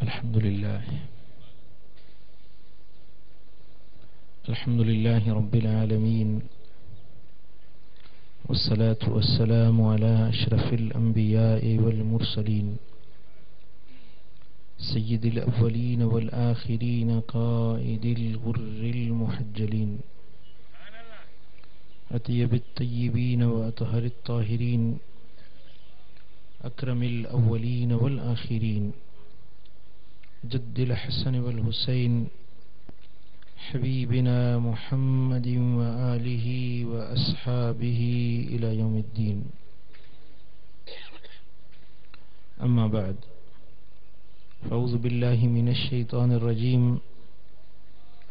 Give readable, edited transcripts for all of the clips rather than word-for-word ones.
अल्हम्दुलिल्लाह रब्बिल आलमीन वस्सलातु वस्सलामु अला अशरफिल अंबिया'i वल मुरसलीन सय्यिदिल अव्वलीन वल आखिरीन क़ाइदिल गुर्रिल मुहज्जलीन अतियबित तय्यबीन व अतहरित ताहिरीन अक्रमिल अव्वलीन वल आखिरीन जद्दिल हसन वल हुसैन हबीबिना मुहम्मदिन व आलिहि व अस्हाबिहि इला यौमिद्दीन। अम्मा बाद फ़अऊज़ु बिल्लाहि मिनश शैतानिर रजीम।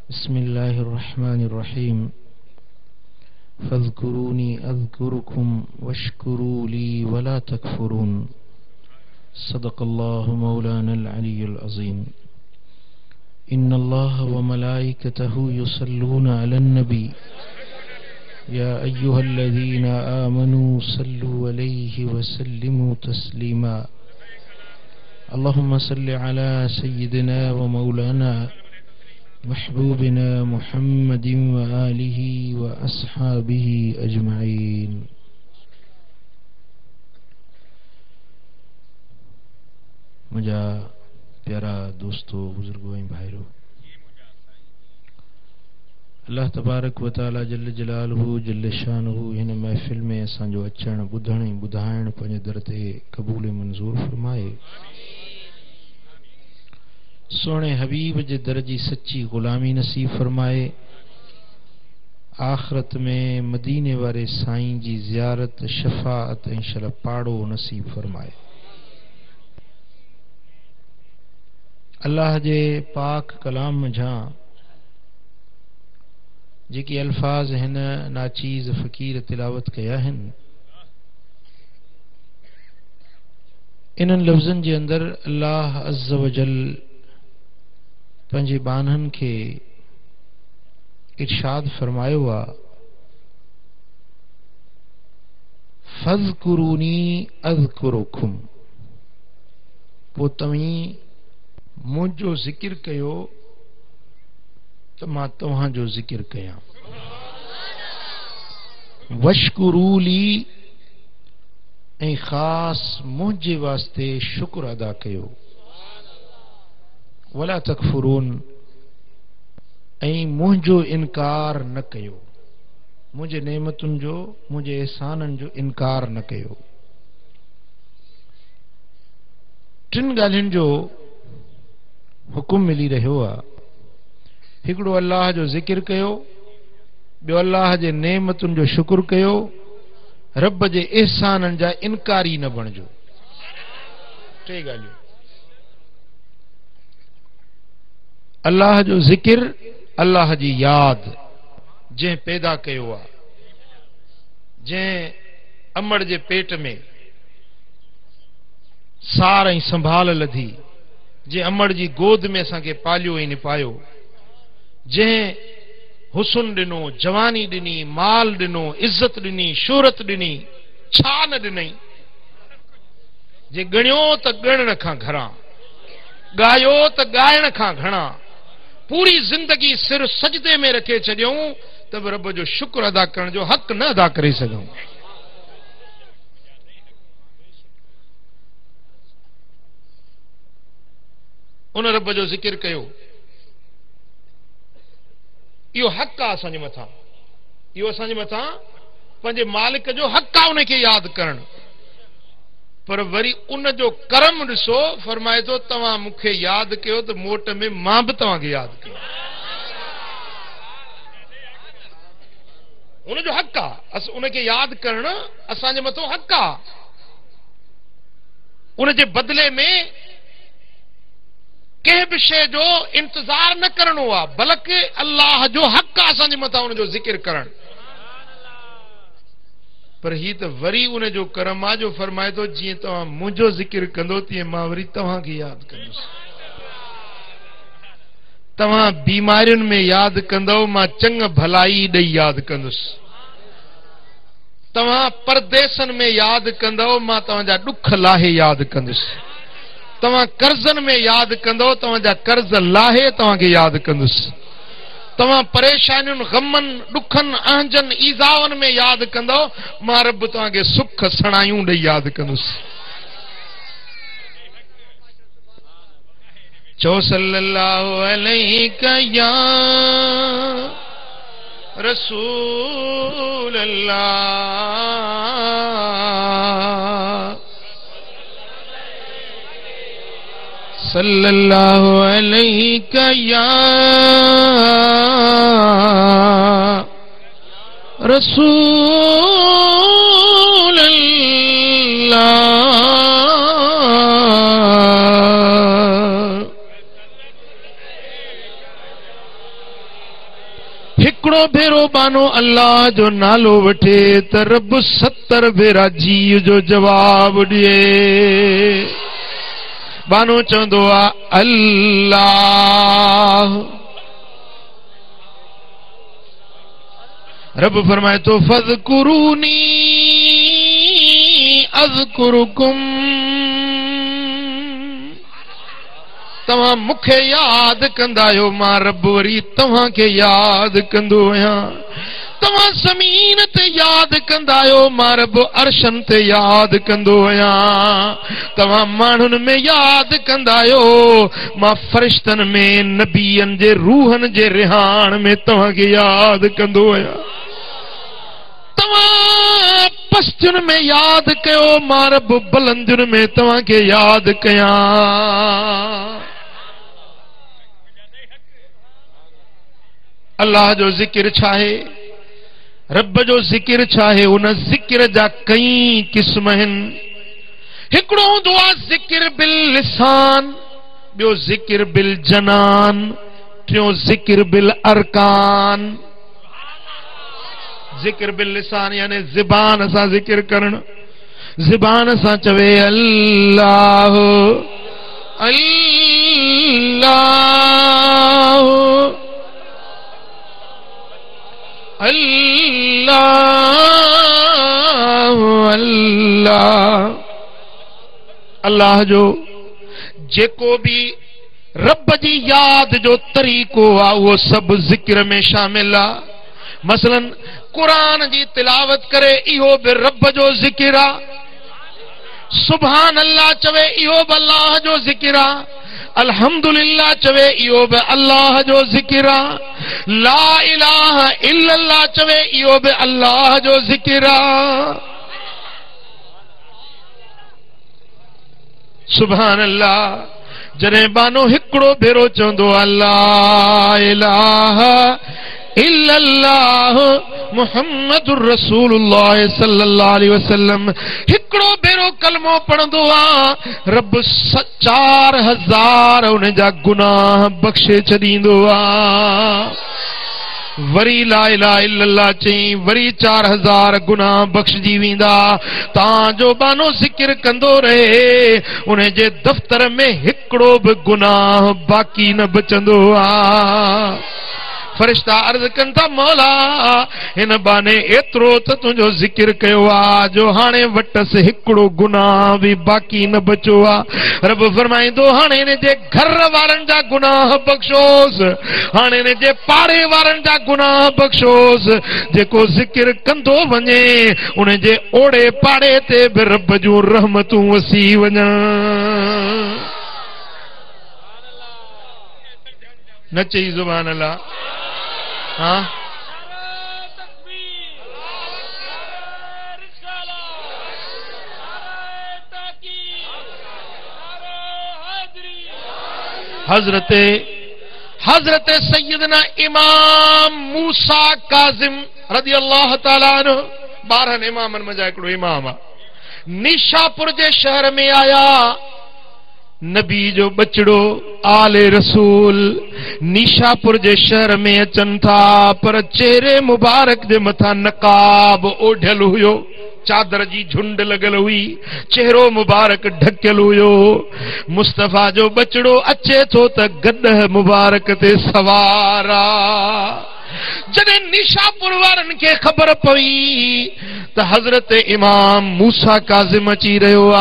बिस्मिल्लाहिर रहमानिर रहीम। फ़ज़्कुरूनी अज़्कुरुकुम वश्कुरू ली वला तकफ़ुरून। सदक़ल्लाहु मौलानल अलियुल अज़ीम। इन्नल्लाह व मलाइकतहु युसल्लूना अलन नबी या अय्युहल्लज़ीना आमनू सल्लु अलैहि व सल्लिमू तस्लीमा। अल्लाहुम्मा सल्लि अला सय्यिदिना व मौलाना महबूबिना मुहम्मदिन व आलिहि व अस्हाबिहि अजमईन। मुझा प्यारा दोस्तों, बुजुर्गों ऐं भाइरों, अल्लाह तबारक व तआला जल्ल जलालहू जल्ल शानहू हिन महफ़िल में असांजो अचण ॿुधण ऐं ॿुधाइण पंहिंजे दर ते क़बूल मंज़ूर फरमाए। सोने हबीब जे दर जी सच्ची ग़ुलामी नसीब फरमाए। आख़िरत में मदीने वारे साईं जी ज़ियारत शफ़ाअत ऐं शलपाड़ो नसीब फरमाए। अल्लाह जे पाक कलाम जा जेकी अल्फाज हिन नाचीज़ फ़कीर तिलावत कया आहिनि, इन्हनि लफ़्ज़नि जे अंदर अल्लाह अज़्ज़ व जल पंहिंजे बानहनि खे इरशाद फरमायो आ, फ़ज़्कुरूनी अज़्कुरुकुम। पोइ तव्हीं मुंहिंजो ज़िक्र कयो त मां तव्हांजो ज़िक्र कयां। वश्कुरूली ऐं ख़ासि मुंहिंजे वास्ते शुक्र अदा कयो। वला तकफुरून ऐं मुंहिंजो इनकार न कयो, मुंहिंजे नेमतुनि जो मुंहिंजे एहसाननि जो इनकार न कयो। टिन ॻाल्हियुनि जो हुकुम मिली रहियो आहे। हिकिड़ो अल्लाह जो ज़िक्र कयो, ॿियो अल्लाह जे नेमतुनि जो शुक्र कयो, रब जे एहसाननि जा इनकारी न बणिजो। टे ॻाल्हियूं। अल्लाह जो ज़िक्र, अल्लाह जी याद, जंहिं पैदा कयो आहे, जंहिं अमड़ जे पेट में सार ऐं संभाल लधी, जंहिं अमड़ जी गोद में असांखे पालियो ऐं निपायो, जंहिं हुस्न ॾिनो, जवानी ॾिनी, माल ॾिनो, इज़त ॾिनी, शोहरत ॾिनी, छा न ॾिनई। जे ॻणियो त ॻणण खां घणा, ॻायो त ॻाइण खां घणा, पूरी ज़िंदगी सिर सजदे में रखे छॾियऊं त बि रब जो शुक्र अदा करण जो हक़ न अदा करे सघूं। उन रब जो ज़िक्र कयो, इहो हक़ आहे असांजे मथां। इहो असांजे मथां पंहिंजे मालिक जो हक़ आहे उनखे यादि करणु। पर वरी उन जो करम ॾिसो, फरमाए थो तव्हां मूंखे यादि कयो त मोट में मां बि तव्हांखे यादि कयो। उनजो हक़ आहे, उनखे यादि करणु असांजे मथां हक़ आहे। उनजे बदिले में कंहिं बि शइ जो इंतज़ार न करणो आहे, बल्कि अल्लाह जो हक़ आहे असांजे मथां उनजो ज़िक्र करणु। पर ही त वरी उनजो करम आहे जो फरमाए थो जीअं तव्हां मुंहिंजो ज़िक्र कंदो तीअं मां वरी तव्हांखे यादि कंदुसि। तव्हां बीमारियुनि में यादि कंदव, मां चङ भलाई ॾेई यादि कंदुसि। तव्हां परदेसनि में यादि कंदव, मां तव्हांजा ॾुख लाहे यादि कंदुसि। तव्हां कर्ज़न में याद कंदो तव्हांजा कर्ज़ लाहे तव्हांखे याद कंदुसि। तव्हां परेशानियुनि गमनि ॾुखनि आहजनि ईज़ाउनि में याद कंदो मां रब तव्हांखे सुख सणायूं ॾेई याद कंदुसि। चो सल्लल्लाहु अलैहि या रसूल अल्लाह, सल्लल्लाहु अलैहि या रसूल अल्लाह। हिकड़ो भेरो बानो अल्लाह जो नालो वठे त रब 70 भेरा जी जो जवाब ॾिए। बानो चवंदो आ अल्लाह, रब फरमाए तो फज़कुरूनी अज़कुरुकुम, तव्हां मूंखे याद कंदा आहियो मां रब वरी तव्हांखे याद कंदो आहियां। तव्हां ज़मीन ते याद कंदा आहियो मां रब अर्शन ते याद कंदो आहियां। तव्हां माण्हुनि में याद कंदा आहियो मां फरिश्तनि में नबीअनि जे रूहनि जे रिहाण में तव्हांखे याद कंदो आहियां। तव्हां पस्तियुनि में याद कयो मां रब बुलंदियुनि में तव्हांखे याद कयां। अल्लाह जो ज़िक्र छा आहे, रब जो ज़िक्र छा आहे, उन ज़िक्र जा कई क़िस्म आहिनि। हिकिड़ो हूंदो आहे ज़िक्र बिल लिसान, ॿियो ज़िक्र बिल जनान, टियों ज़िक्र बिल अरकान। ज़िक्र बिल लिसान यानी ज़बान सां ज़िक्र करण, ज़बान सां चवे अल्लाह अल्लाह अल्लाह अल्लाह। अल्लाह जो जेको भी रब जी याद जो तरीक़ो आहे उहो सभु ज़िक्र में शामिल आहे। मसलन कुरान जी तिलावत करे इहो बि रब जो ज़िक्र आहे। सुभान अल्लाह चवे इहो बि अल्लाह जो ज़िक्र आहे। अल्हम्दुलिल्लाह चवे इहो बि अल्लाह जो ज़िक्र आहे। ला इलाहा इल्लल्लाह चवे इहो बि अल्लाह जो ज़िक्र आहे। सुभान अल्लाह जॾहिं बानो हिकिड़ो भेरो चवंदो अल्लाह इलाहा इल्लल्लाह मुहम्मदुर रसूलुल्लाह सल्लल्लाहु अलैहि वसल्लम हिकिड़ो भेरो कलमो पढ़ंदो आहे रब 4000 उन जा गुनाह बख़्शे छॾींदो आहे। वरी ला इलाहा इल्लल्लाह चई वरी 4000 गुनाह बख़्शजी वेंदा। तव्हांजो बानो ज़िक्र कंदो रहे उन जे दफ़्तर में हिकिड़ो बि गुनाह बाक़ी न बचंदो आहे। फरिश्ता अर्ज़ कनि था मौला हिन बाने एतिरो त तुंहिंजो ज़िक्र कयो आहे जो हाणे वटसि हिकिड़ो गुनाह बि बाक़ी न बचो आहे। रब फरमाईंदो हाणे हिन जे घर वारनि जा गुनाह बख़्शोसि, हाणे हिन जे पाड़े वारनि जा गुनाह बख़्शोसि। जेको ज़िक्र कंदो वञे उन जे ओड़े पाड़े ते बि रब जूं रहमतूं वसी वञनि। न चई ज़ुबान अल्लाह। हाँ हजरत सैयदना इमाम मूसा काजिम रज़ी अल्लाह ताला अन्हु 12 इमामनि में जा हिकिड़ो इमाम आहे। निशापुर जे शहर में आया नबी जो बचड़ो आले रसूल निशापुर जे शहर में अचनि था पर चेहरे मुबारक जे मथां नकाब ओढ़ियल हुयो, चादर जी झुंड लॻल हुई, चेहरो मुबारक ढकियल हुयो। मुस्तफ़ा जो बचड़ो अचे थो त गॾ मुबारक ते सवार आहे। जॾहिं निशापुर वारनि खे ख़बर पई त हज़रत इमाम मूसा काज़िम अची रहियो आ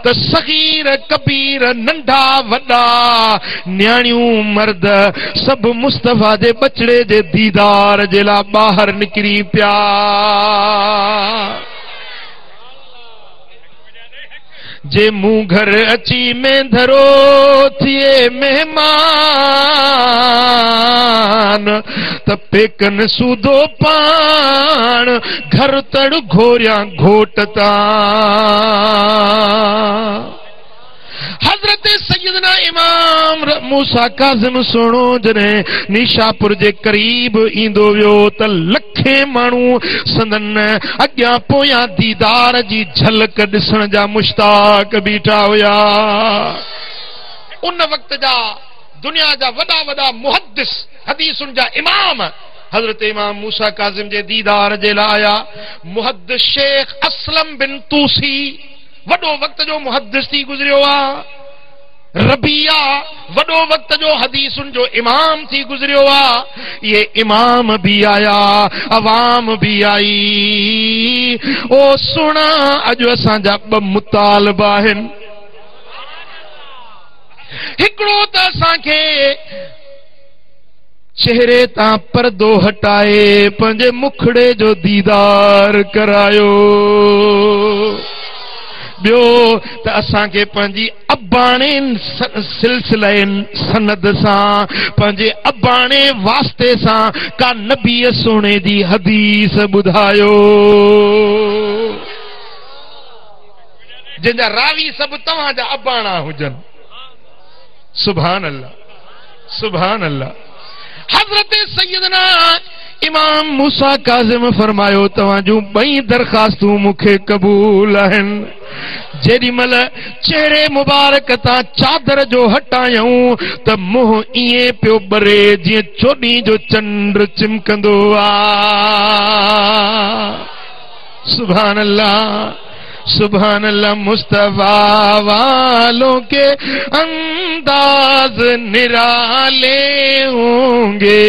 त सगीर कबीर नंढा वॾा न्याणियूं मर्द सभु मुस्तफ़ा जे बचड़े जे दीदार जे लाइ ॿाहिरि निकिरी पिया। जे मूं घर अची में धरो थिए मेहमान त पेकन सूदो पान घर तड़ घोरिया घोटता। हजरत सैयदना इमाम मूसा काज़िम सुनो जॾहिं निशापुर जे करीब ईंदो वियो त लखे माण्हू संदन अॻियां पोयां दीदार जी झलक ॾिसण जा मुश्ताक बीठा हुया। उन वक्त जा दुनिया जा वॾा वॾा मुहद्दिस हदीसुनि जा इमाम हजरत इमाम मूसा काज़िम जे दीदार जे लाइ आया। मुहद्दिस शेख असलम बिन तूसी वॾो वक्त जो मुहद्दिस थी गुज़रियो आ। रबिया वॾो वक्त जो हदीसुनि जो इमाम थी गुज़रियो आ। ये इमाम भी आया, अवाम भी आई। ओ सुना अॼु असांजा ॿ मुतालबा आहिनि। हिकिड़ो त असांखे चेहरे तां पर्दो हटाए पंहिंजे मुखड़े जो दीदार करायो। ॿियो त असांखे पंहिंजी अबाणे सिलसिले सनद सां पंहिंजे अबाणे वास्ते सां का नबीअ सोने जी हदीस ॿुधायो जंहिंजा रावी सभु तव्हांजा अबाणा हुजनि। सुभान अल्लाह, सुभान अल्लाह। हज़रत सैयदना इमाम मूसा काज़िम फरमायो तव्हां जूं ॿई दरख़्वास्तूं मूंखे क़बूल आहिनि। जेॾी महिल चेहरे मुबारक तां चादर जो हटायूं त मुंहुं ईअं पियो ॿरे जीअं चोॾहीं जो चंड चिमकंदो आ। सुभान अल्लाह, सुभान अल्लाह। मुस्तफा वालों के अंदाज निराले होंगे,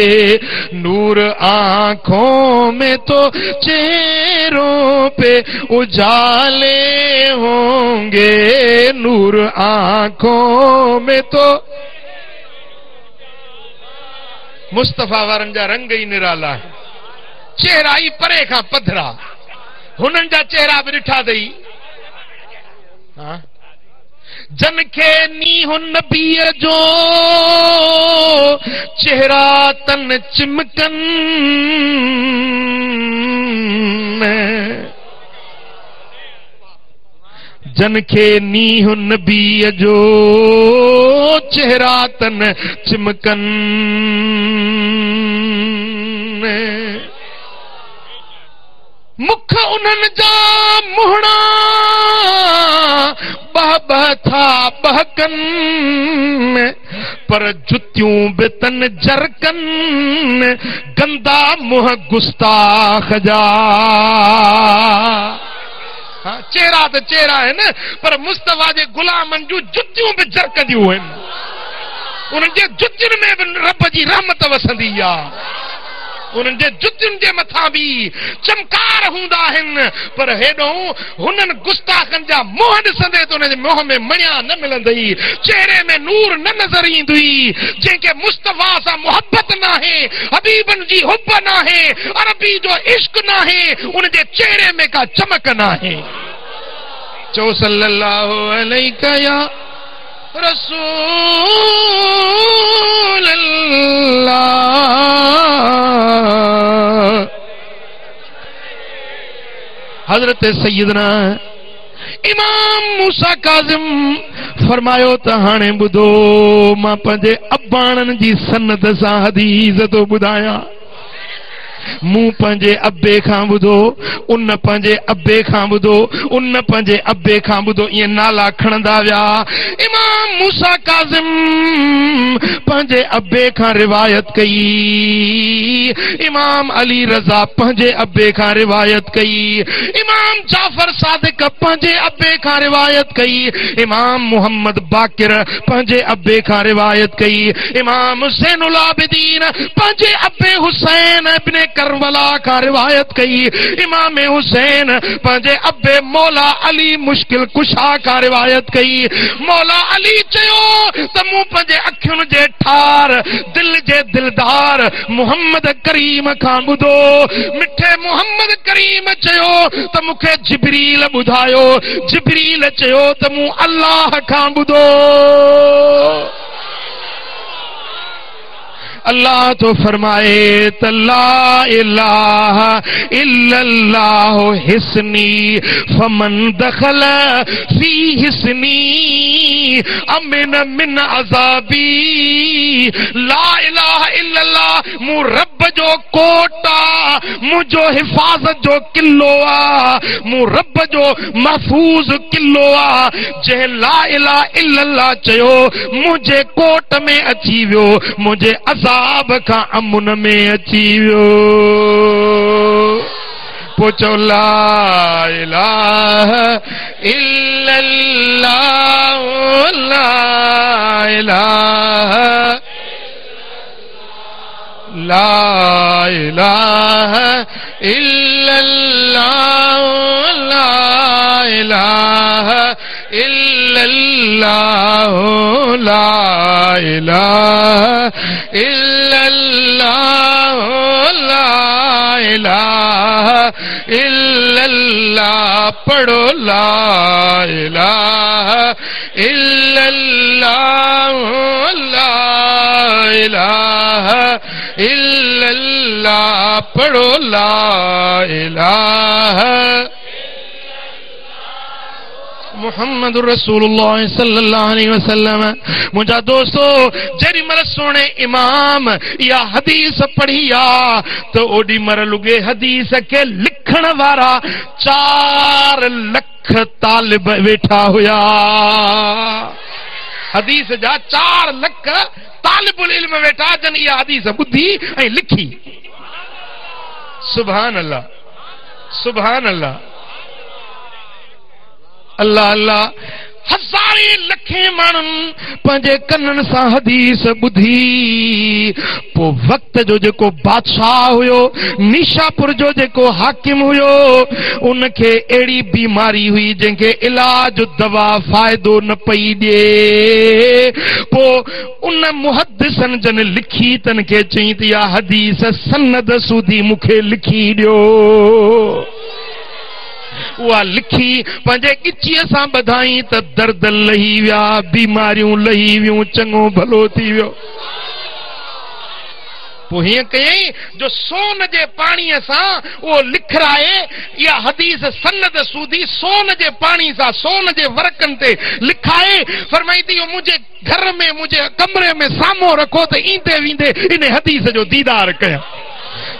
नूर आंखों में तो चेहरों पे उजाले होंगे, नूर आंखों में तो। मुस्तफा वारनि जा रंग ई निराला है, चेहरा ई परे खां पधरा। हुननि जा चेहरा बि ॾिठा अथई। जन खे नींहुं नबीअ जो चेहरा तन चिमकन, जन खे नींहुं नबीअ जो चेहरा तन चिमकन। मुख उन्हनि जा मुहणा बह बह था बहकन, पर जुतियूं बि तन जरकन, गंदा मुंह गुस्ताख जा। चेहरा त चेहरा आहिनि पर मुस्तफा जे गुलामनि जूं जुतियूं बि जरकंदियूं आहिनि। उन्हनि जे जुतियुनि में बि रब जी रहमत वसंदी आहे। उन्हनि जे जुतियुनि जे मथां बि चमकार हूंदा आहिनि, पर हेॾो हुननि गुस्ताखनि जा मुंहं ॾिसंदे त हुनजे मुंहं में मणिया न मिलंदई, चेहरे में नूर न नज़र ईंदुई। जंहिंखे मुस्तफा सां मोहब्बत नाहे, हबीबनि जी हुब नाहे, अरबी जो इश्क नाहे, उनजे चेहरे में का चमक नाहे। चओ सल्लल्लाहु अलैका या रसूल अल्लाह। हजरत सैयदना इमाम मूसा काज़िम फरमायो त हाणे ॿुधो, मां पंहिंजे अबाणनि जी सनद सां हदीस थो ॿुधायां। मूं पंहिंजे अब्बे खां ॿुधो, उन पंहिंजे अब्बे खां ॿुधो, उन पंहिंजे अब्बे खां ॿुधो, ईअं नाला खणंदा विया। इमाम मूसा काज़िम पंहिंजे अब्बे खां रिवायत कई, इमाम अली रज़ा पंहिंजे अब्बे खां रिवायत कई, इमाम जाफर सादिक पंहिंजे अब्बे खां रिवायत कई, इमाम मोहम्मद बाकिर पंहिंजे अब्बे खां रिवायत कई, इमाम हुसैनुल आबिदीन पंहिंजे अब्बे हुसैन इब्ने करबला खां रिवायत कई, इमाम हुसैन पंहिंजे अब्बे मौला अली मुश्किल कुशा खां रिवायत कई। मौला अली चयो त मूं पंहिंजे अखियुनि जे ठार, दिल जे दिलदार मोहम्मद करीम खां ॿुधो। मिठे मोहम्मद करीम चयो त मूंखे जिब्रील ॿुधायो, जिब्रील चयो त मूं अल्लाह खां ॿुधो। अल्लाह तो फरमाए त ला इलाहा इल्लल्लाहु हिस्नी फमन दखल फी हिस्नी अमिन मिन अज़ाबी। ला इलाहा इल्लल्लाह मूं रब जो कोटा, मुंहिंजो हिफ़ाज़त जो किलो आ, मूं रब जो महफूज़ किलो आ। जंहिं ला इलाहा इल्लल्लाह चयो मुंहिंजे कोट में अची वियो, मुंहिंजे अज़ाब खां अमुन में अची वियो। पोचो ला इलाहा इल्लल्लाह, ला इलाहा, ला इलाहा इल्लल्लाह, ला इलाहा इल्लल्लाह, ला इलाहा इल्लल्लाह, ला इलाहा इल्लल्लाह। पढ़ो ला इलाहा इल्लल्लाह, ला इलाहा इल्लल्लाह। पढ़ो ला इलाहा मुहम्मद रसूलुल्लाह सल्लल्लाहु अलैहि वसल्लम। मुझा दोस्तों, जरी मर सोने इमाम या हदीस पढ़ी आ तो ओडी मर लुगे हदीस के लिखण वारा 4 लख तालिब वेठा हुया। हदीस जा 4 लख तालिबुल इल्म वेठा जन इहा हदीस ॿुधी ऐं लिखी। सुभान अल्लाह, सुभान अल्लाह, अल्लाह अल्लाह। हज़ारे लखे माण्हुनि पंहिंजे कननि सां हदीस ॿुधी। पोइ वक़्त जो जेको बादशाह हुयो, निशापुर जो जेको हाकिम हुयो, उनखे अहिड़ी बीमारी हुई जंहिंखे इलाज दवा फ़ाइदो न पई ॾिए। पोइ उन मुहद्दिसन जन लिखी तन खे चई त इहा हदीस सनद सूदी मूंखे लिखी ॾियो। उहा लिखी पंहिंजे गिचीअ सां ॿधाई त दर्द लही विया, बीमारियूं लही वियूं, चङो भलो थी वियो। पोइ हीअं कयई जो सोन जे पाणीअ सां उहो लिखराए इहा हदीस सनद सूदी सोन जे पाणी सां सोन जे वर्कनि ते लिखाए फरमाई थी मुंहिंजे घर में, मुंहिंजे कमरे में साम्हूं रखो त ईंदे वेंदे इन हदीस जो दीदार कयां।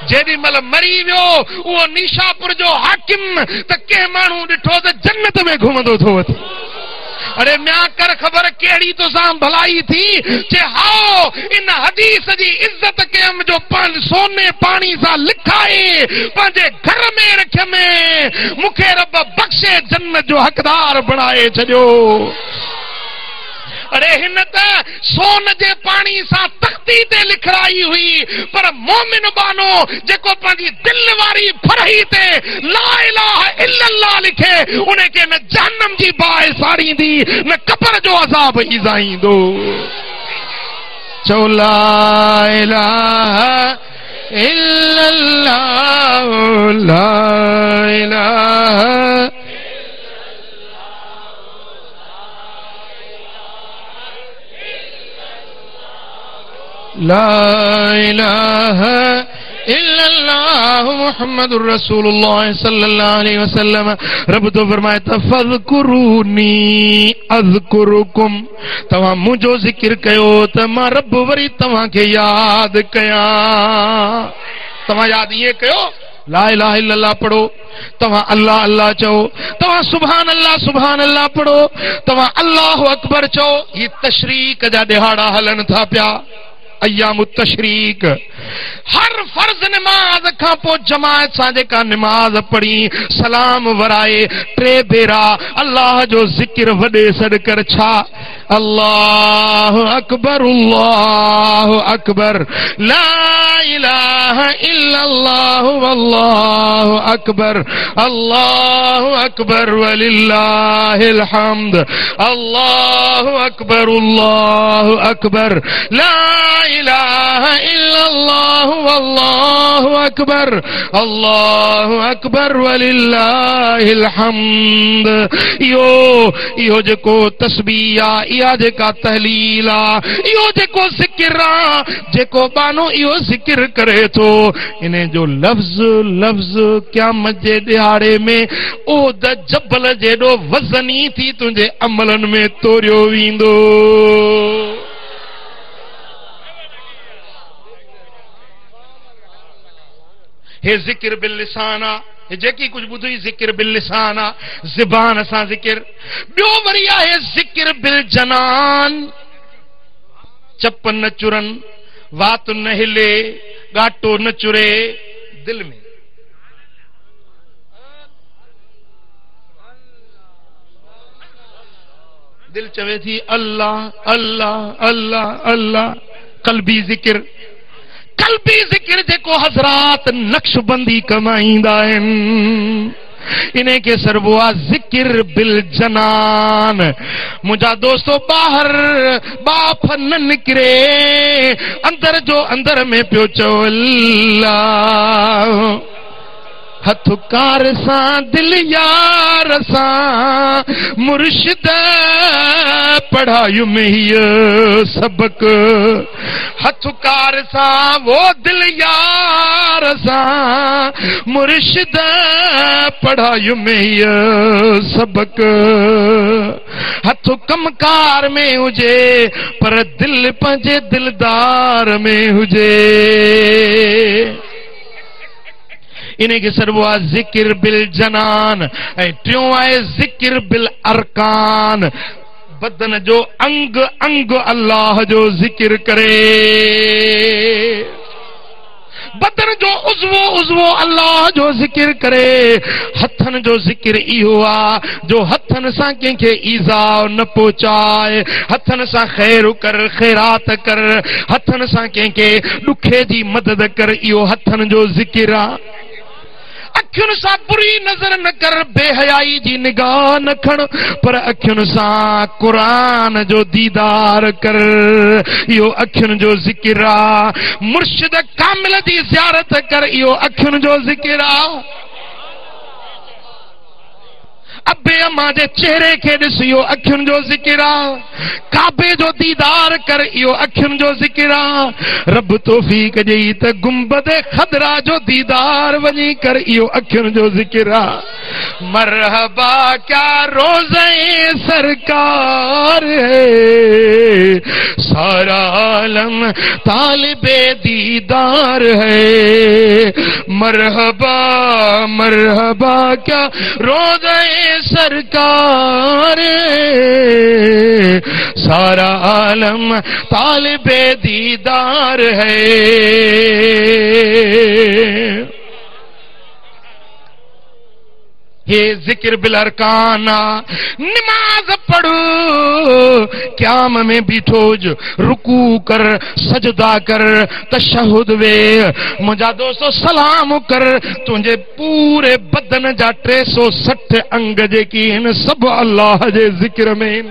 जेॾी महिल मरी वियो उहो निशापुर जो हाकिम त कंहिं माण्हू ॾिठो त जन्नत में घुमंदो थो अचे। अरे म्या कर ख़बर कहिड़ी तोसां भलाई थी, चे हाओ इन हदीस जी इज्जत कयम जो सोने पाणी सां लिखाए पंहिंजे घर में रखियम, मूंखे रब बख़्शे जन्नत जो हक़दार बणाए छॾियो। अरे हिन त सोन जे पाणी सां तख्ती ते लिखराई हुई, पर मोमिन बानो जेको पंहिंजी दिल वारी फरही ते ला इलाहा इल्लल्लाह लिखे उनखे न जहन्नम जी बाहि साड़ींदी, न कब्र जो अज़ाब ईज़ाईंदो। चओ ला इलाहा इल्लल्लाह, ला इलाहा ला इलाहा इल्लल्लाह मुहम्मदुर रसूलुल्लाह सल्लल्लाहु अलैहि वसल्लम। रब तो फरमाए त फज़कुरूनी अज़कुरुकुम, तव्हां मुंहिंजो ज़िक्र कयो त मां रब वरी तव्हांखे यादि कयां। तव्हां याद ये कयो ला इलाहा इल्लल्लाह पढ़ो, तव्हां अल्लाह अल्लाह चओ, तव्हां सुभान अल्लाह पढ़ो, तव्हां अल्लाहु अकबर चओ। ये तशरीक जा दिहाड़ा हलन था पिया, अय्याम तशरीक। हर फर्ज नमाज खां पो जमात सां जेका नमाज पढ़ी सलाम वराए टे भेरा अल्लाह जो जिक्र वडे सड कर छा अल्लाहु अकबर ला इलाहा इल्लल्लाह वल्लाहु अकबर वलिल्लाहिल हम्द अल्लाहु अकबर ला इलाहा इल्लल्लाह वल्लाहु अकबर वलिल्लाहिल हम्द। इहो जेको तस्बीह आ, इहा जेका तहलील आ, इहो जेको ज़िक्र आ, जेको बानो इहो ज़िक्र करे थो, इने जो लफ्ज़ क़यामत जे दिहाड़े में ओद जबल जेॾो वज़नी थी तुंहिंजे अमलनि में तोरियो वेंदो। हे जिक्र बिल लिसान आ, जेकी कुछ बुधी जिक्र बिल लिसान आ, ज़बान सां जिक्र। ॿियो वरी आहे जिक्र बिल जनान, चप न चुरन, वात न हिले, गाटो न चुरे दिल में। दिल चवे थी अल्लाह अल्लाह अल्लाह अल्लाह। कल्बी जिक्र जेको हज़रात नक्शबंदी कमाईंदा आहिनि, इन्हें के सरबुआ जिक्र बिल जनान। मुझा दोस्तों बाहर बाफ न निकरे, अंदर जो अंदर में पियो चो अल्लाह। हथकार सां दिल यार सां मुर्शिद पढ़ायु में हीअ सबक। हथकार सां वो दिल यार सां मुर्शिद पढ़ायु में हीअ सबक। हथ कमकार में हुजे पर दिल पंहिंजे दिलदार में हुजे। इन्हें के सरबुआ जिक्र बिल जनान। ऐं टियों आहे जिक्र बिल अरकान, बदन जो अंग अंग अल्लाह जो जिक्र करे। बदन जो उज़वो अल्लाह जो जिक्र करे। हथन जो जिक्र इहो आ जो हथन सां कंहिंखे ईज़ा न पहुचाए, हथन सां खैर कर, खैरात कर, हथन सां कंहिंखे ॾुखे जी मदद कर, इहो हथन जो जिक्र आ। अखियुनि सां बुरी नज़र न कर, बेहयाई जी निगाह न खण, पर अखियुनि सां क़ुरान जो दीदार कर, इहो अखियुनि जो ज़िक्र आ। मुर्शिद कामिल जी ज़ियारत कर, इहो अखियुनि जो ज़िक्र आ। अबे अम्मा जे चेहरे खे ॾिस, इहो अखियुनि जो ज़िक्र आ। काबे जो दीदार कर, इहो अखियुनि जो ज़िक्र आ। रब तौफ़ीक़ ॾेई त गुंबद खदरा जो दीदार वञी कर, इहो अखियुनि जो ज़िक्र आ। मरहबा क्या रोज़े सरकार है, सारा आलम तालिबे दीदार है। मरहबा मरहबा क्या रोज़े सरकार, सारा आलम तालिबे दीदार है। ये जिक्र बिल अरकाना। नमाज पढ़ो, क़याम में बीठोज, रुकू कर, सजदा कर, तशहुद वे, मुझा दोस्तों सलाम कर। तुझे पूरे बदन जा 360 अंग जेकी इन सब अल्लाह जे जिक्र में।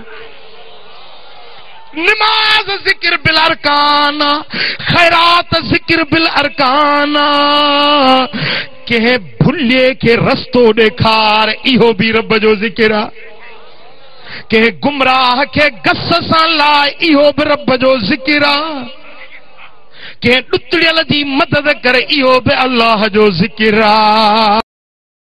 नमाज जिक्र बिल अरकाना, खैरात जिक्र बिल अरकाना। कंहिं भुल्ये के रस्तो ॾेखार, इहो भी रब जो जिक्र आ। कंहिं गुमराह के गस सां लाइ, इहो भी रब जो जिक्र आ। कंहिं ॾुतड़ियल जी मदद करे, इहो भी अल्लाह जो जिक्र आ।